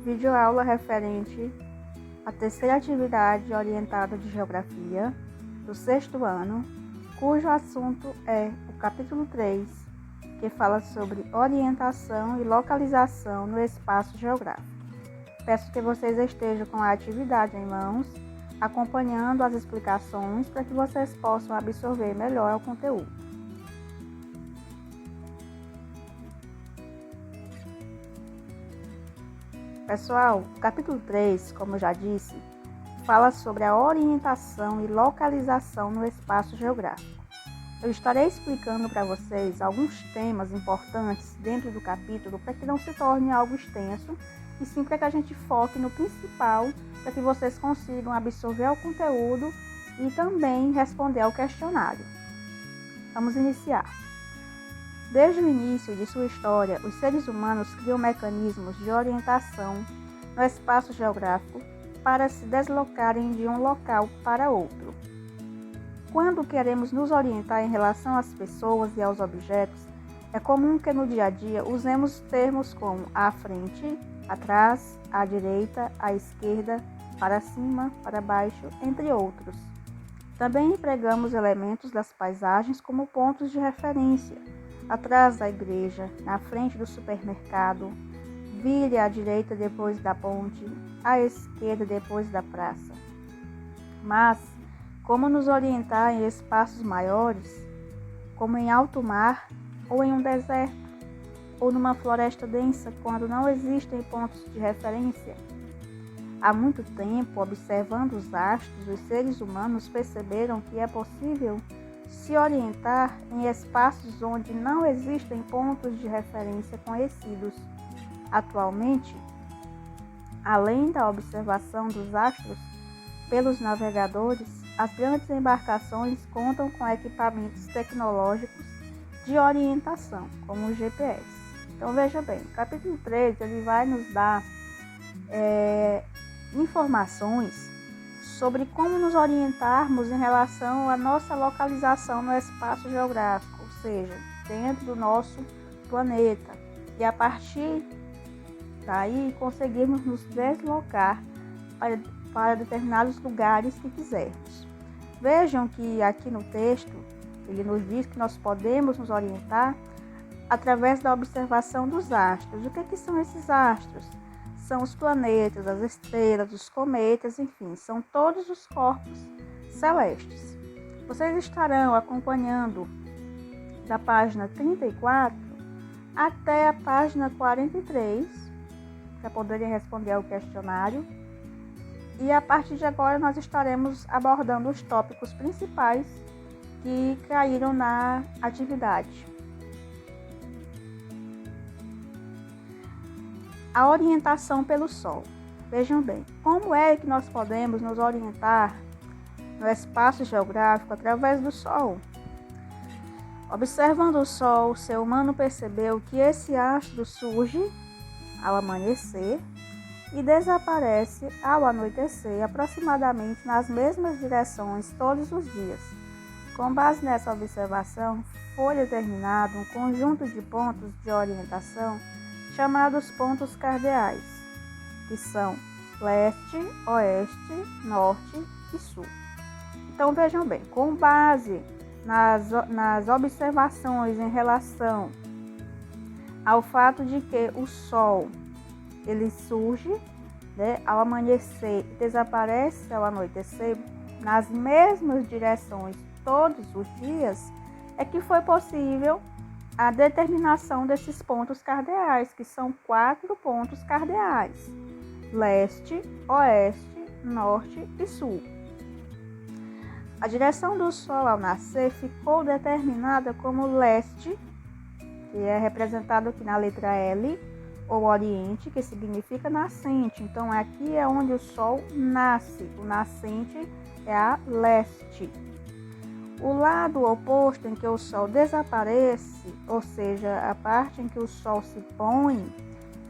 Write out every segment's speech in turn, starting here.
videoaula referente à terceira atividade orientada de Geografia do sexto ano, cujo assunto é o capítulo 3, que fala sobre orientação e localização no espaço geográfico. Peço que vocês estejam com a atividade em mãos, acompanhando as explicações para que vocês possam absorver melhor o conteúdo. Pessoal, o capítulo 3, como eu já disse, fala sobre a orientação e localização no espaço geográfico. Eu estarei explicando para vocês alguns temas importantes dentro do capítulo para que não se torne algo extenso e sim para que a gente foque no principal, para que vocês consigam absorver o conteúdo e também responder ao questionário. Vamos iniciar. Desde o início de sua história, os seres humanos criam mecanismos de orientação no espaço geográfico para se deslocarem de um local para outro. Quando queremos nos orientar em relação às pessoas e aos objetos, é comum que no dia a dia usemos termos como à frente, atrás, à direita, à esquerda, para cima, para baixo, entre outros. Também empregamos elementos das paisagens como pontos de referência. Atrás da igreja, na frente do supermercado, vire à direita depois da ponte, à esquerda depois da praça. Mas, como nos orientar em espaços maiores, como em alto mar, ou em um deserto, ou numa floresta densa, quando não existem pontos de referência? Há muito tempo, observando os astros, os seres humanos perceberam que é possível se orientar em espaços onde não existem pontos de referência conhecidos. Atualmente, além da observação dos astros pelos navegadores, as grandes embarcações contam com equipamentos tecnológicos de orientação, como o GPS. Então veja bem, o capítulo 3 ele vai nos dar informações sobre como nos orientarmos em relação à nossa localização no espaço geográfico, ou seja, dentro do nosso planeta. E a partir daí conseguirmos nos deslocar para determinados lugares que quisermos. Vejam que aqui no texto, ele nos diz que nós podemos nos orientar através da observação dos astros. O que são esses astros? São os planetas, as estrelas, os cometas, enfim, são todos os corpos celestes. Vocês estarão acompanhando da página 34 até a página 43, para poderem responder ao questionário. E a partir de agora nós estaremos abordando os tópicos principais que caíram na atividade. A orientação pelo Sol. Vejam bem, como é que nós podemos nos orientar no espaço geográfico através do Sol? Observando o Sol, o ser humano percebeu que esse astro surge ao amanhecer e desaparece ao anoitecer, aproximadamente nas mesmas direções todos os dias. Com base nessa observação, foi determinado um conjunto de pontos de orientação chamados pontos cardeais, que são leste, oeste, norte e sul. Então vejam bem, com base nas observações em relação ao fato de que o Sol ele surge ao amanhecer e desaparece ao anoitecer nas mesmas direções todos os dias, é que foi possível a determinação desses pontos cardeais, que são 4 pontos cardeais: leste, oeste, norte e sul. A direção do Sol ao nascer ficou determinada como leste, que é representado aqui na letra L, ou oriente, que significa nascente. Então aqui é onde o Sol nasce, o nascente é a leste. O lado oposto em que o Sol desaparece, ou seja, a parte em que o Sol se põe,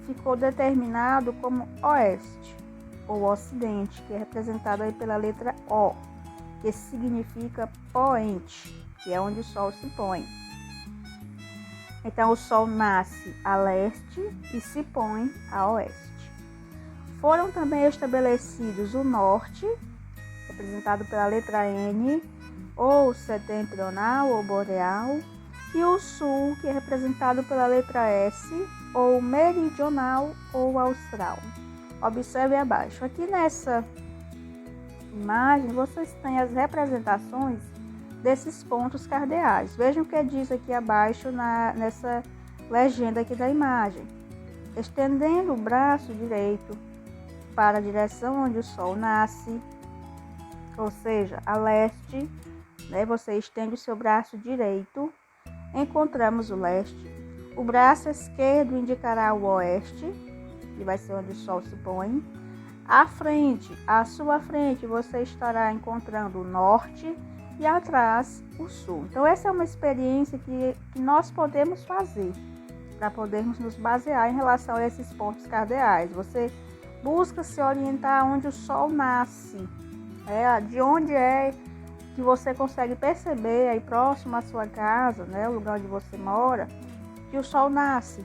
ficou determinado como oeste, ou ocidente, que é representado aí pela letra O, que significa poente, que é onde o Sol se põe. Então, o Sol nasce a leste e se põe a oeste. Foram também estabelecidos o norte, representado pela letra N, ou setentrional ou boreal, e o sul, que é representado pela letra S, ou meridional ou austral. Observe abaixo. Aqui nessa imagem, vocês têm as representações desses pontos cardeais. Vejam o que diz aqui abaixo nessa legenda aqui da imagem. Estendendo o braço direito para a direção onde o Sol nasce, ou seja, a leste, né? Você estende o seu braço direito, encontramos o leste. O braço esquerdo indicará o oeste, que vai ser onde o Sol se põe. À sua frente, você estará encontrando o norte e atrás o sul. Então, essa é uma experiência que nós podemos fazer para podermos nos basear em relação a esses pontos cardeais. Você busca se orientar onde o Sol nasce, de onde é que você consegue perceber aí próximo à sua casa, né, o lugar onde você mora, que o Sol nasce.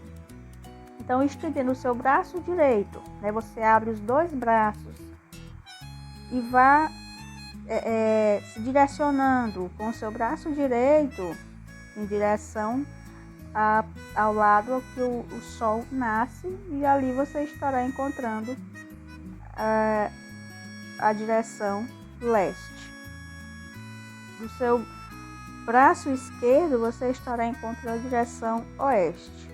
Então, estendendo o seu braço direito, né, você abre os dois braços e vá se direcionando com o seu braço direito em direção ao lado que o Sol nasce, e ali você estará encontrando a direção leste. Do seu braço esquerdo, você estará encontrando a direção oeste.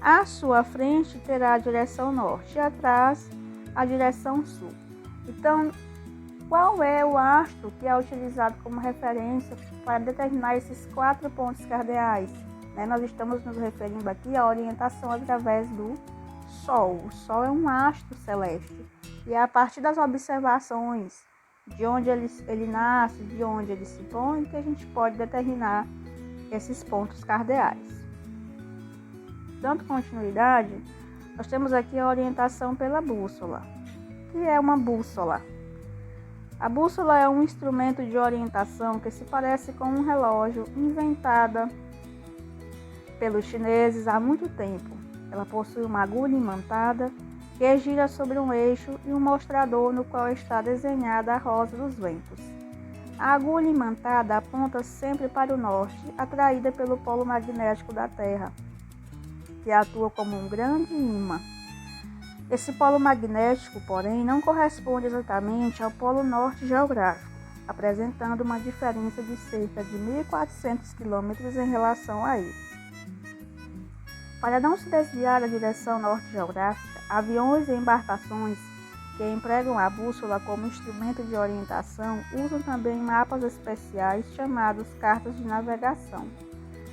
À sua frente terá a direção norte e atrás a direção sul. Então, qual é o astro que é utilizado como referência para determinar esses 4 pontos cardeais? Nós estamos nos referindo aqui à orientação através do Sol. O Sol é um astro celeste e é a partir das observações de onde ele nasce, de onde ele se põe, que a gente pode determinar esses pontos cardeais. Dando continuidade, nós temos aqui a orientação pela bússola. O que é uma bússola? A bússola é um instrumento de orientação que se parece com um relógio inventada pelos chineses há muito tempo. Ela possui uma agulha imantada que gira sobre um eixo e um mostrador no qual está desenhada a rosa dos ventos. A agulha imantada aponta sempre para o norte, atraída pelo polo magnético da Terra, que atua como um grande imã. Esse polo magnético, porém, não corresponde exatamente ao polo norte geográfico, apresentando uma diferença de cerca de 1.400 km em relação a ele. Para não se desviar da direção norte geográfica, aviões e embarcações que empregam a bússola como instrumento de orientação usam também mapas especiais chamados cartas de navegação.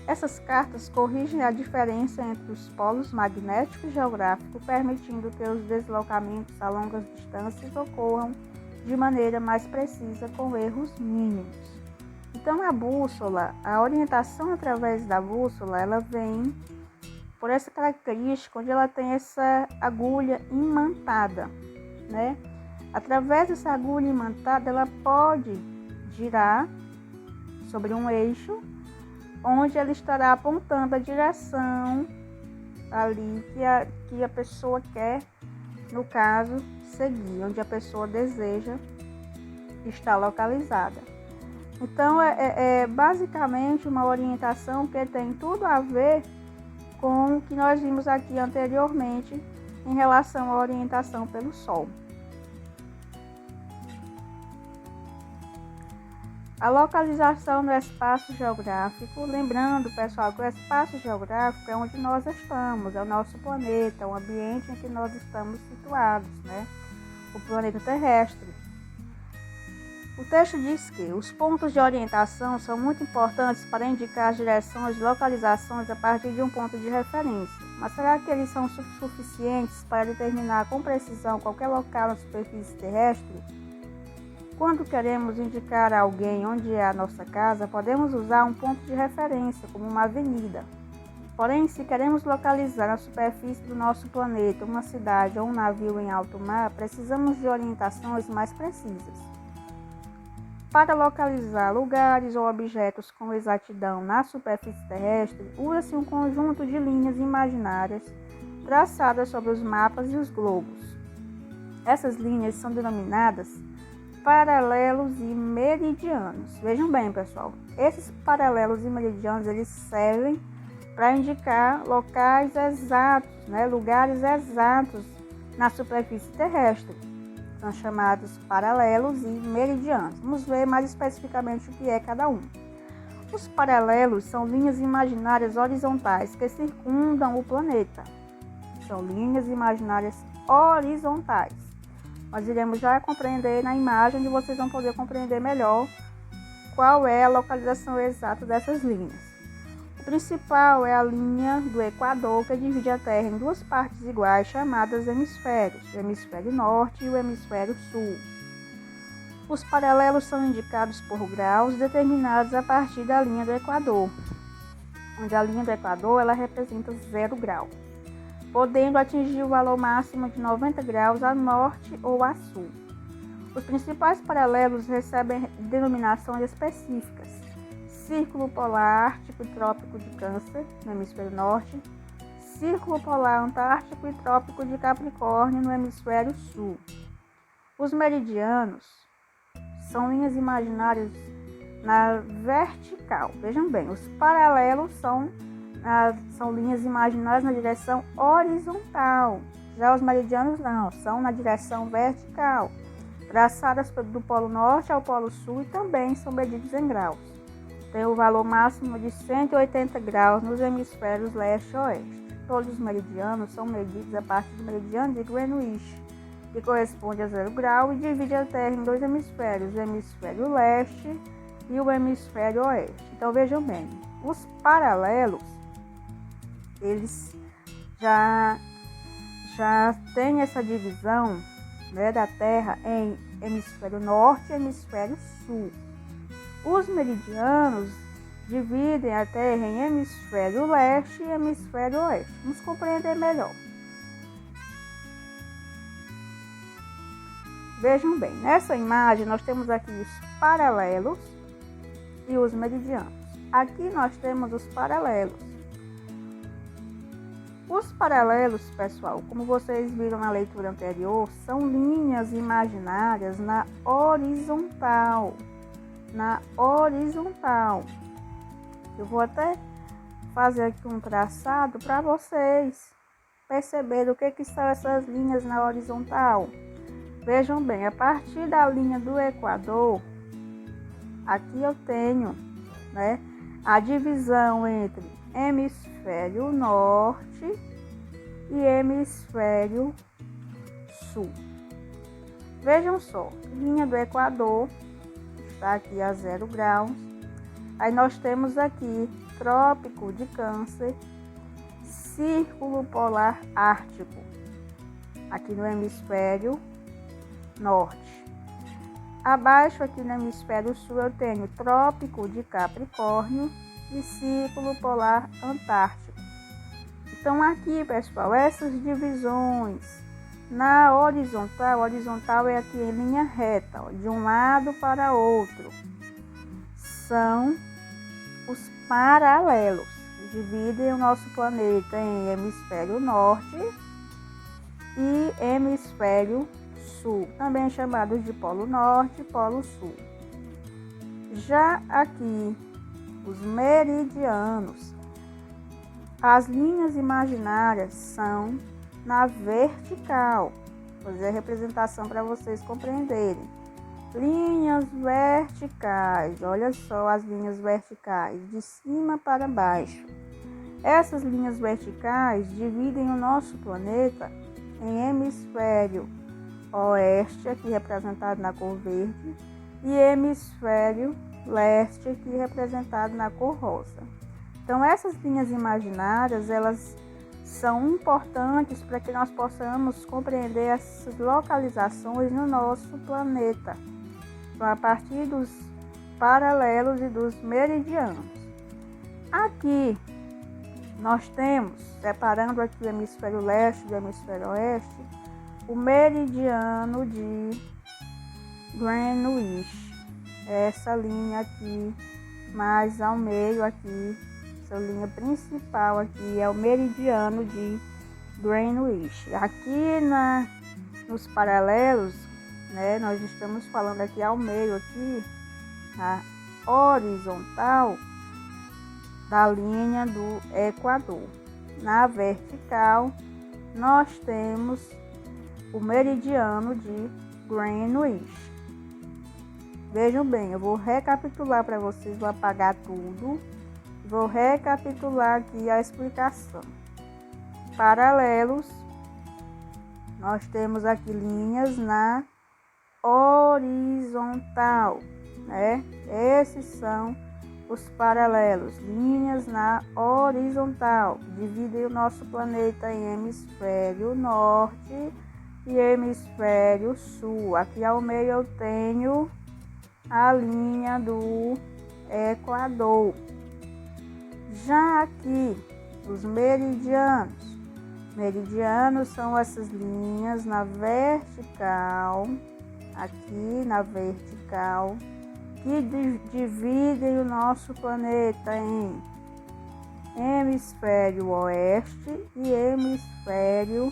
Essas cartas corrigem a diferença entre os polos magnético e geográfico, permitindo que os deslocamentos a longas distâncias ocorram de maneira mais precisa com erros mínimos. Então, a bússola, a orientação através da bússola, ela vem por essa característica onde ela tem essa agulha imantada, né? Através dessa agulha imantada, ela pode girar sobre um eixo, onde ela estará apontando a direção ali que a pessoa quer, no caso, seguir, onde a pessoa deseja estar localizada. Então, é basicamente uma orientação que tem tudo a ver com o que nós vimos aqui anteriormente em relação à orientação pelo Sol. A localização no espaço geográfico, lembrando, pessoal, que o espaço geográfico é onde nós estamos, é o nosso planeta, o ambiente em que nós estamos situados, né? O planeta terrestre. O texto diz que os pontos de orientação são muito importantes para indicar as direções e localizações a partir de um ponto de referência. Mas será que eles são suficientes para determinar com precisão qualquer local na superfície terrestre? Quando queremos indicar a alguém onde é a nossa casa, podemos usar um ponto de referência, como uma avenida. Porém, se queremos localizar na superfície do nosso planeta uma cidade ou um navio em alto mar, precisamos de orientações mais precisas. Para localizar lugares ou objetos com exatidão na superfície terrestre, usa-se um conjunto de linhas imaginárias traçadas sobre os mapas e os globos. Essas linhas são denominadas paralelos e meridianos. Vejam bem, pessoal, esses paralelos e meridianos, eles servem para indicar locais exatos, lugares exatos na superfície terrestre. São chamados paralelos e meridianos. Vamos ver mais especificamente o que é cada um. Os paralelos são linhas imaginárias horizontais que circundam o planeta. São linhas imaginárias horizontais. Nós iremos já compreender na imagem e vocês vão poder compreender melhor qual é a localização exata dessas linhas. O principal é a linha do Equador, que divide a Terra em duas partes iguais, chamadas hemisférios, o hemisfério norte e o hemisfério sul. Os paralelos são indicados por graus determinados a partir da linha do Equador, onde a linha do Equador ela representa 0 grau, podendo atingir o valor máximo de 90 graus a norte ou a sul. Os principais paralelos recebem denominações específicas: Círculo Polar Ártico e Trópico de Câncer, no hemisfério norte, Círculo Polar Antártico e Trópico de Capricórnio, no hemisfério sul. Os meridianos são linhas imaginárias na vertical. Vejam bem, os paralelos são linhas imaginárias na direção horizontal. Já os meridianos não, são na direção vertical, traçadas do polo norte ao polo sul e também são medidos em graus. Tem o valor máximo de 180 graus nos hemisférios leste e oeste. Todos os meridianos são medidos a partir do meridiano de Greenwich, que corresponde a 0 grau e divide a Terra em dois hemisférios, o hemisfério leste e o hemisfério oeste. Então vejam bem, os paralelos, eles já têm essa divisão, da Terra em hemisfério norte e hemisfério sul. Os meridianos dividem a Terra em hemisfério leste e hemisfério oeste. Vamos compreender melhor. Vejam bem, nessa imagem nós temos aqui os paralelos e os meridianos. Aqui nós temos os paralelos. Os paralelos, pessoal, como vocês viram na leitura anterior, são linhas imaginárias na horizontal. Eu vou até fazer aqui um traçado para vocês perceberem o que são essas linhas na horizontal. Vejam bem, a partir da linha do Equador, aqui eu tenho, a divisão entre hemisfério norte e hemisfério sul. Vejam só, linha do Equador está aqui a 0 graus. Aí nós temos aqui Trópico de Câncer, Círculo Polar Ártico, aqui no hemisfério norte. Abaixo aqui no hemisfério sul eu tenho Trópico de Capricórnio e Círculo Polar Antártico. Então aqui, pessoal, essas divisões na horizontal é aqui em linha reta, de um lado para outro, são os paralelos, dividem o nosso planeta em hemisfério norte e hemisfério sul, também chamados de polo norte e polo sul. Já aqui, os meridianos, as linhas imaginárias são na vertical. Vou fazer a representação para vocês compreenderem. Linhas verticais, olha só as linhas verticais, de cima para baixo. Essas linhas verticais dividem o nosso planeta em hemisfério oeste, aqui representado na cor verde, e hemisfério leste, aqui representado na cor rosa. Então, essas linhas imaginárias, elas são importantes para que nós possamos compreender essas localizações no nosso planeta, a partir dos paralelos e dos meridianos. Aqui, nós temos, separando aqui o hemisfério leste do hemisfério oeste, o meridiano de Greenwich. Essa linha aqui, mais ao meio aqui, essa linha principal aqui é o meridiano de Greenwich. Aqui nos paralelos, né, nós estamos falando aqui ao meio, aqui, a horizontal da linha do Equador. Na vertical, nós temos o meridiano de Greenwich. Vejam bem, eu vou recapitular para vocês, vou apagar tudo. Vou recapitular aqui a explicação. Paralelos, nós temos aqui linhas na horizontal, né? Esses são os paralelos, linhas na horizontal. Dividem o nosso planeta em hemisfério norte e hemisfério sul. Aqui ao meio eu tenho a linha do Equador. Já aqui, os meridianos. Meridianos são essas linhas na vertical, aqui na vertical, que dividem o nosso planeta em hemisfério oeste e hemisfério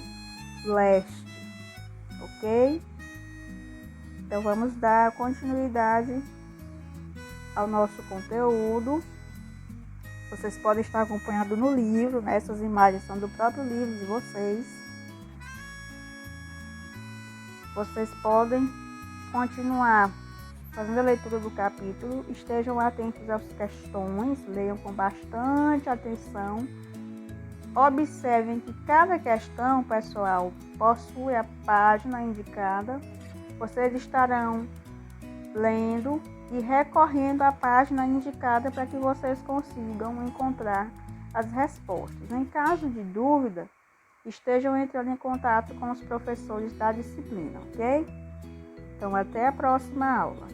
leste, ok? Então vamos dar continuidade ao nosso conteúdo. Vocês podem estar acompanhando no livro, né? Essas imagens são do próprio livro de vocês. Vocês podem continuar fazendo a leitura do capítulo. Estejam atentos às questões, leiam com bastante atenção. Observem que cada questão, pessoal, possui a página indicada. Vocês estarão lendo e recorrendo à página indicada para que vocês consigam encontrar as respostas. Em caso de dúvida, estejam entrando em contato com os professores da disciplina, ok? Então, até a próxima aula.